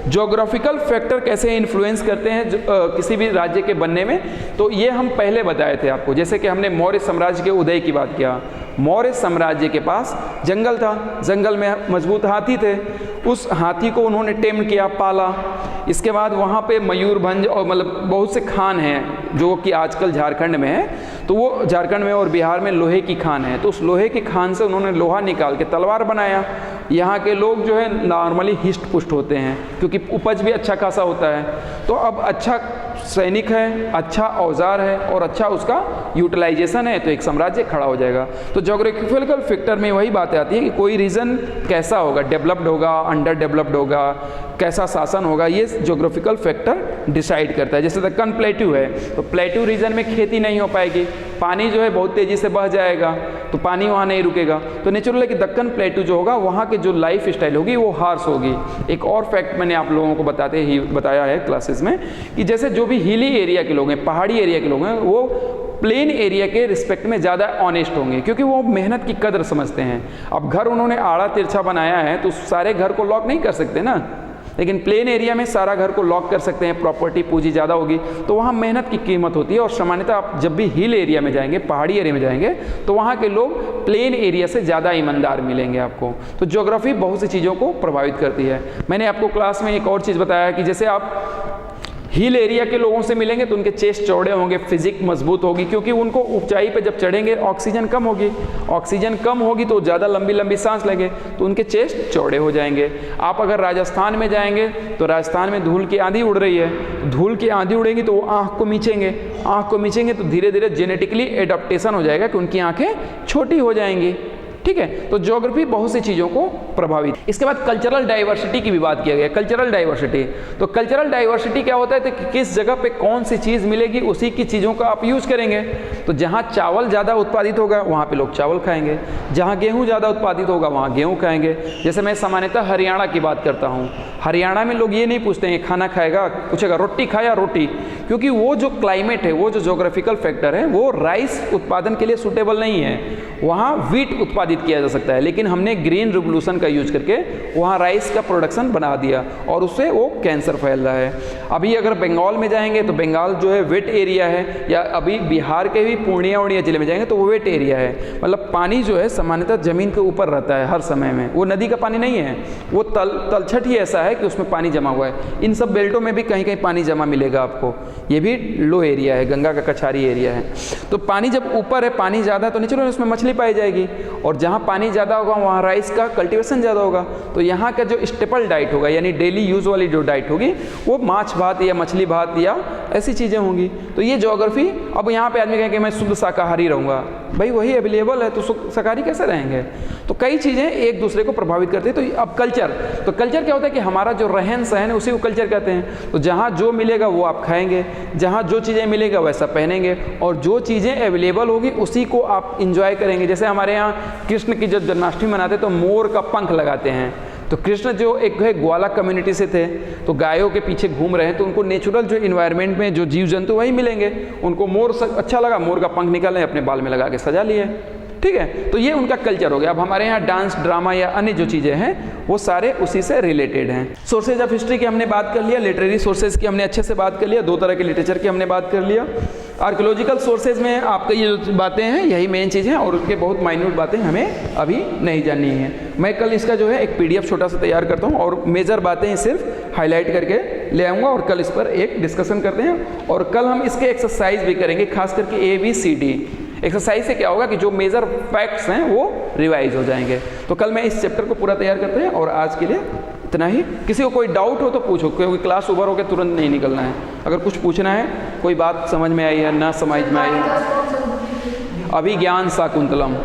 Geographical factor कैसे influence करते हैं किसी भी राज्य के बनने में, तो ये हम पहले बताए थे आपको। जैसे कि हमने मौर्य साम्राज्य के उदय की बात किया। मौर्य साम्राज्य के पास जंगल था, जंगल में मजबूत हाथी थे, उस हाथी को उन्होंने टेम किया, पाला। इसके बाद वहाँ पे मयूरभंज और मतलब बहुत से खान हैं जो कि आजकल झारखंड में है, तो वो झारखंड में और बिहार में लोहे की खान है, तो उस लोहे की खान से उन्होंने लोहा निकाल के तलवार बनाया। यहाँ के लोग जो है नॉर्मली हिस्ट पुष्ट होते हैं क्योंकि उपज भी अच्छा खासा होता है। तो अब अच्छा सैनिक है, अच्छा औजार है और अच्छा उसका यूटिलाइजेशन है, तो एक साम्राज्य खड़ा हो जाएगा। तो ज्योग्राफिकल फैक्टर में वही बात आती है कि कोई रीजन कैसा होगा, डेवलप्ड होगा, अंडर डेवलप्ड होगा, कैसा शासन होगा, ये ज्योग्राफिकल फैक्टर डिसाइड करता है। जैसे दक्कन प्लेट्यू है, तो प्लेट्यू रीजन में खेती नहीं हो पाएगी, पानी जो है बहुत तेज़ी से बह जाएगा, तो पानी वहाँ नहीं रुकेगा। तो नेचुरल है कि दक्कन प्लेट्यू जो होगा वहाँ के जो लाइफ स्टाइल होगी वो हार्श होगी। एक और फैक्ट मैंने आप लोगों को बताया है क्लासेस में कि जैसे जो भी हिली एरिया के लोग हैं, पहाड़ी एरिया के लोग हैं, वो प्लेन एरिया के रिस्पेक्ट में ज़्यादा ऑनेस्ट होंगे क्योंकि वो मेहनत की कदर समझते हैं। अब घर उन्होंने आड़ा तिरछा बनाया है तो सारे घर को लॉक नहीं कर सकते ना, लेकिन प्लेन एरिया में सारा घर को लॉक कर सकते हैं, प्रॉपर्टी पूंजी ज़्यादा होगी, तो वहाँ मेहनत की कीमत होती है। और सामान्यतः आप जब भी हिल एरिया में जाएंगे, पहाड़ी एरिया में जाएंगे, तो वहाँ के लोग प्लेन एरिया से ज़्यादा ईमानदार मिलेंगे आपको। तो ज्योग्राफी बहुत सी चीज़ों को प्रभावित करती है। मैंने आपको क्लास में एक और चीज़ बताया कि जैसे आप हिल एरिया के लोगों से मिलेंगे तो उनके चेस्ट चौड़े होंगे, फिजिक मजबूत होगी, क्योंकि उनको ऊंचाई पे जब चढ़ेंगे ऑक्सीजन कम होगी, ऑक्सीजन कम होगी तो ज़्यादा लंबी लंबी सांस लेंगे, तो उनके चेस्ट चौड़े हो जाएंगे। आप अगर राजस्थान में जाएंगे तो राजस्थान में धूल की आंधी उड़ रही है, धूल की आंधी उड़ेगी तो वो आँख को मीचेंगे, आँख को मीचेंगे तो धीरे धीरे जेनेटिकली एडाप्टेशन हो जाएगा कि उनकी आँखें छोटी हो जाएंगी। ठीक है, तो ज्योग्राफी बहुत सी चीज़ों को प्रभावित। इसके बाद कल्चरल डाइवर्सिटी की भी बात किया गया। कल्चरल डाइवर्सिटी, तो कल्चरल डाइवर्सिटी क्या होता है, तो किस जगह पे कौन सी चीज़ मिलेगी उसी की चीज़ों का आप यूज़ करेंगे। तो जहाँ चावल ज़्यादा उत्पादित होगा वहाँ पे लोग चावल खाएंगे, जहाँ गेहूँ ज़्यादा उत्पादित होगा वहाँ गेहूँ खाएंगे। जैसे मैं सामान्यतः हरियाणा की बात करता हूँ, हरियाणा में लोग ये नहीं पूछते हैं खाना खाएगा, पूछेगा रोटी खाया रोटी, क्योंकि वो जो क्लाइमेट है, वो जो ज्योग्राफिकल फैक्टर है, वो राइस उत्पादन के लिए सूटेबल नहीं है। वहाँ वीट उत्पादित किया जा सकता है, लेकिन हमने ग्रीन रिवोल्यूशन का यूज करके वहाँ राइस का प्रोडक्शन बना दिया और उससे वो कैंसर फैल रहा है। अभी अगर बंगाल में जाएंगे तो बंगाल जो है वेट एरिया है, या अभी बिहार के भी पूर्णिया जिले में जाएंगे तो वो वेट एरिया है, मतलब पानी जो है सामान्यतः जमीन के ऊपर रहता है हर समय में, वो नदी का पानी नहीं है, वो तलछट ही ऐसा है कि उसमें पानी जमा हुआ है। इन सब बेल्टों में भी कहीं कहीं पानी जमा मिलेगा आपको, ये भी लो एरिया है, गंगा का कछारी एरिया है। तो पानी जब ऊपर है, पानी ज़्यादा है, तो नेचुरली उसमें मछली पाई जाएगी, और जहाँ पानी ज़्यादा होगा वहाँ राइस का कल्टीवेशन ज़्यादा होगा। तो यहाँ का जो स्टेपल डाइट होगा, यानी डेली यूज़ वाली जो डाइट होगी, वो माछ भात या मछली भात या ऐसी चीज़ें होंगी। तो ये ज्योग्राफी। अब यहाँ पे आदमी कहे कि मैं शुद्ध शाकाहारी रहूँगा, भाई वही अवेलेबल है तो शाकाहारी कैसे रहेंगे। तो कई चीज़ें एक दूसरे को प्रभावित करती है। तो अब कल्चर, तो कल्चर क्या होता है कि हमारा जो रहन सहन है उसी को कल्चर कहते हैं। तो जहाँ जो मिलेगा वो आप खाएंगे, जहाँ जो चीज़ें मिलेगा वैसा पहनेंगे, और जो चीज़ें अवेलेबल होगी उसी को आप इंजॉय करेंगे। जैसे हमारे यहाँ कृष्ण की जब जन्माष्टमी मनाते हैं तो मोर का पंख लगाते हैं। तो कृष्ण जो एक है ग्वाला कम्युनिटी से थे, तो गायों के पीछे घूम रहे हैं, तो उनको नेचुरल जो इन्वायरमेंट में जो जीव जंतु वही मिलेंगे। उनको मोर अच्छा लगा, मोर का पंख निकाले अपने बाल में लगा के सजा लिए। ठीक है, तो ये उनका कल्चर हो गया। अब हमारे यहाँ डांस, ड्रामा या अन्य जो चीज़ें हैं वो सारे उसी से रिलेटेड हैं। सोर्सेज ऑफ हिस्ट्री की हमने बात कर लिया, लिटरेरी सोर्सेज की हमने अच्छे से बात कर लिया, दो तरह के लिटरेचर की हमने बात कर लिया। आर्कियोलॉजिकल सोर्सेज में आपका ये जो बातें हैं यही मेन चीज़ हैं, और उसके बहुत माइन्यूट बातें हमें अभी नहीं जाननी है। मैं कल इसका जो है एक PDF छोटा सा तैयार करता हूँ और मेजर बातें सिर्फ हाईलाइट करके ले आऊँगा, और कल इस पर एक डिस्कशन करते हैं। और कल हम इसके एक्सरसाइज भी करेंगे, खास करके ABCD एक्सरसाइज से क्या होगा कि जो मेजर फैक्ट्स हैं वो रिवाइज हो जाएंगे। तो कल मैं इस चैप्टर को पूरा तैयार करते हैं, और आज के लिए इतना ही। किसी को कोई डाउट हो तो पूछो, क्योंकि क्लास ओवर होकर तुरंत नहीं निकलना है। अगर कुछ पूछना है, कोई बात समझ में आई है, ना समझ में आई है। अभिज्ञान शाकुंतलम,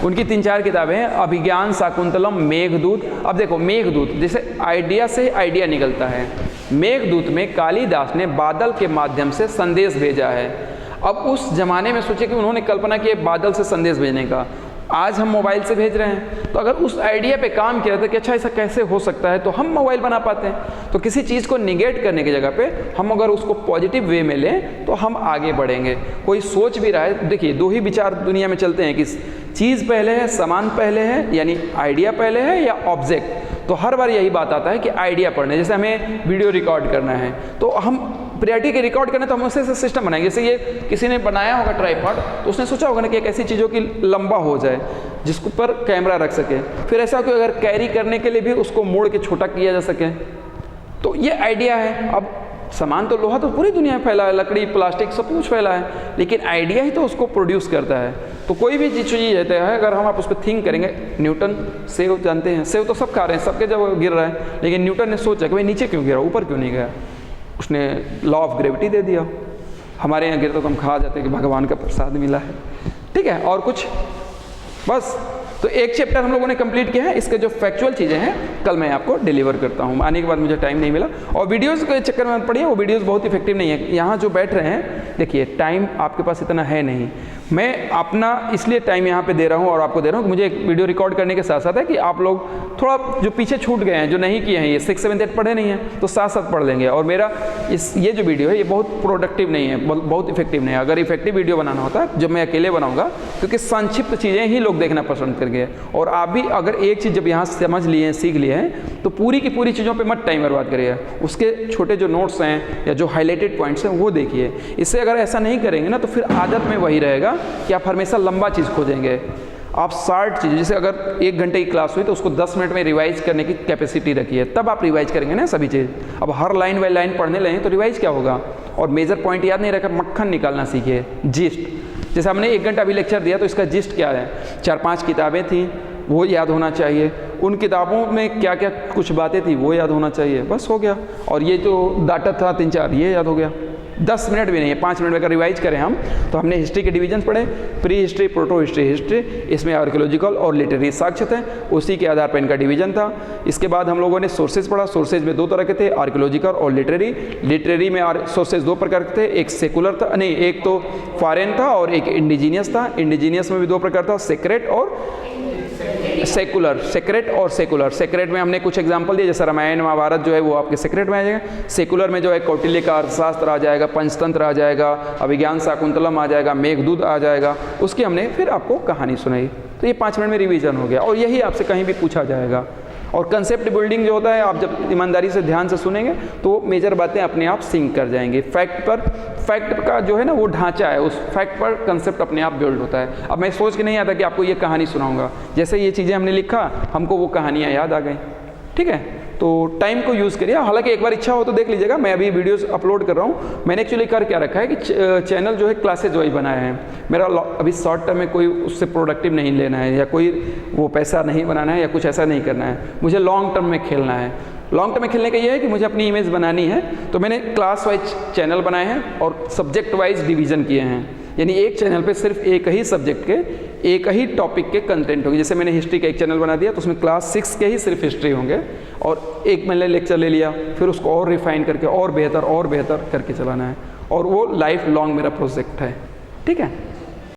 उनकी 3-4 किताबें हैं, अभिज्ञान शाकुंतलम, मेघदूत। अब देखो मेघदूत, जैसे आइडिया से आइडिया निकलता है। मेघदूत में कालिदास ने बादल के माध्यम से संदेश भेजा है। अब उस जमाने में सोचे कि उन्होंने कल्पना की बादल से संदेश भेजने का, आज हम मोबाइल से भेज रहे हैं। तो अगर उस आइडिया पे काम किया था कि अच्छा ऐसा कैसे हो सकता है, तो हम मोबाइल बना पाते हैं। तो किसी चीज़ को निगेट करने की जगह पे हम अगर उसको पॉजिटिव वे में लें तो हम आगे बढ़ेंगे। कोई सोच भी रहा है, देखिए 2 ही विचार दुनिया में चलते हैं कि चीज़ पहले है, सामान पहले है, यानी आइडिया पहले है, या ऑब्जेक्ट। तो हर बार यही बात आता है कि आइडिया पढ़ने, जैसे हमें वीडियो रिकॉर्ड करना है तो हम प्रायोरिटी के रिकॉर्ड करना, तो हम उससे सिस्टम बनाएंगे। जैसे ये किसी ने बनाया होगा ट्राइपॉड, तो उसने सोचा होगा ना कि एक ऐसी चीज़ों की लंबा हो जाए जिसको पर कैमरा रख सके, फिर ऐसा कोई अगर कैरी करने के लिए भी उसको मोड़ के छोटा किया जा सके, तो ये आइडिया है। अब सामान तो लोहा तो पूरी दुनिया में फैला है, लकड़ी प्लास्टिक सब कुछ फैला है, लेकिन आइडिया ही तो उसको प्रोड्यूस करता है। तो कोई भी चीज़ रहता है, अगर हम आप उस पर थिंक करेंगे, न्यूटन सेव जानते हैं, सेव तो सब खा रहे हैं, सबके जब गिर रहा है, लेकिन न्यूटन ने सोचा कि भाई नीचे क्यों गिरा, ऊपर क्यों नहीं गया, उसने लॉ ऑफ ग्रेविटी दे दिया। हमारे यहाँ गिरता तो हम खा जाते हैं कि भगवान का प्रसाद मिला है, ठीक है। और कुछ बस, तो एक चैप्टर हम लोगों ने कंप्लीट किया है। इसके जो फैक्चुअल चीज़ें हैं कल मैं आपको डिलीवर करता हूँ, आने के बाद मुझे टाइम नहीं मिला। और वीडियोज़ के चक्कर में पढ़िए, वो वीडियोज़ बहुत इफेक्टिव नहीं है। यहाँ जो बैठ रहे हैं, देखिए टाइम आपके पास इतना है नहीं, मैं अपना इसलिए टाइम यहाँ पे दे रहा हूँ और आपको दे रहा हूँ कि मुझे एक वीडियो रिकॉर्ड करने के साथ साथ है कि आप लोग थोड़ा जो पीछे छूट गए हैं, जो नहीं किए हैं, ये 6, 7, 8 पढ़े नहीं हैं, तो साथ साथ पढ़ लेंगे। और मेरा ये जो वीडियो है ये बहुत प्रोडक्टिव नहीं है, बहुत इफेक्टिव नहीं है। अगर इफेक्टिव वीडियो बनाना होता है जब मैं अकेले बनाऊँगा, क्योंकि संक्षिप्त चीज़ें ही लोग देखना पसंद करेंगे। और आप भी अगर एक चीज़ जब यहाँ समझ लिए हैं, सीख लिए हैं, तो पूरी की पूरी चीज़ों पे मत टाइम बर्बाद करिए। उसके छोटे जो नोट्स हैं या जो हाईलाइटेड पॉइंट्स हैं वो देखिए। इससे अगर ऐसा नहीं करेंगे ना, तो फिर आदत में वही रहेगा कि आप हमेशा लंबा चीज़ खोजेंगे। आप शार्ट चीज़, जैसे अगर 1 घंटे की क्लास हुई तो उसको 10 मिनट में रिवाइज करने की कैपेसिटी रखिए, तब आप रिवाइज करेंगे ना सभी चीज़। अब हर लाइन बाई लाइन पढ़ने लगेंगे तो रिवाइज क्या होगा। और मेजर पॉइंट याद नहीं रखा, मक्खन निकालना सीखिए, जिस्ट। जैसे हमने 1 घंटा अभी लेक्चर दिया तो इसका जिस्ट क्या है, 4-5 किताबें थी वो याद होना चाहिए, उन किताबों में क्या क्या कुछ बातें थी वो याद होना चाहिए, बस हो गया। और ये जो डाटा था 3-4 ये याद हो गया। 10 मिनट भी नहीं है, 5 मिनट में अगर रिवाइज करें हम, तो हमने हिस्ट्री के डिवीजन पढ़े, pre history, proto history, history, इसमें आर्कियोलॉजिकल और लिटरेरी साक्ष्य थे, उसी के आधार पर इनका डिवीजन था। इसके बाद हम लोगों ने सोर्सेज पढ़ा, सोर्सेज में 2 तरह के थे, आर्कियोलॉजिकल और लिटरेरी। लिटरेरी में सोर्सेज 2 प्रकार के थे, एक सेकुलर था, नहीं एक तो फॉरेन था और एक इंडिजीनियस था। इंडिजीनियस में भी 2 प्रकार था, सेक्रेट और सेकुलर, सेक्रेट और सेकुलर। सेक्रेट में हमने कुछ एग्जांपल दिए, जैसे रामायण महाभारत जो है वो आपके सेक्रेट में आ जाएगा। सेकुलर में जो है कौटिल्य का अर्थशास्त्र आ जाएगा, पंचतंत्र आ जाएगा, अभिज्ञान शाकुंतलम आ जाएगा, मेघदूत आ जाएगा, उसकी हमने फिर आपको कहानी सुनाई। तो ये 5 मिनट में रिवीजन हो गया और यही आपसे कहीं भी पूछा जाएगा। और कंसेप्ट बिल्डिंग जो होता है, आप जब ईमानदारी से ध्यान से सुनेंगे तो मेजर बातें अपने आप सिंक कर जाएंगी। फैक्ट का जो है ना वो ढांचा है, उस फैक्ट पर कंसेप्ट अपने आप बिल्ड होता है। अब मैं सोच के नहीं आता कि आपको ये कहानी सुनाऊंगा, जैसे ये चीज़ें हमने लिखा हमको वो कहानियाँ याद आ गई, ठीक है। तो टाइम को यूज़ करिए। हालांकि एक बार इच्छा हो तो देख लीजिएगा, मैं अभी वीडियोस अपलोड कर रहा हूँ। मैंने एक्चुअली कर क्या रखा है कि चैनल जो है क्लासेज वाइज बनाए हैं। मेरा अभी शॉर्ट टर्म में कोई उससे प्रोडक्टिव नहीं लेना है या कोई वो पैसा नहीं बनाना है या कुछ ऐसा नहीं करना है, मुझे लॉन्ग टर्म में खेलना है। लॉन्ग टर्म में खेलने का ये है कि मुझे अपनी इमेज बनानी है, तो मैंने क्लास वाइज चैनल बनाए हैं और सब्जेक्ट वाइज डिवीज़न किए हैं। यानी एक चैनल पे सिर्फ एक ही सब्जेक्ट के, एक ही टॉपिक के कंटेंट होंगे। जैसे मैंने हिस्ट्री का एक चैनल बना दिया तो उसमें क्लास 6 के ही सिर्फ हिस्ट्री होंगे, और एक मैंने लेक्चर ले लिया, फिर उसको और रिफाइन करके और बेहतर करके चलाना है। और वो लाइफ लॉन्ग मेरा प्रोजेक्ट है, ठीक है।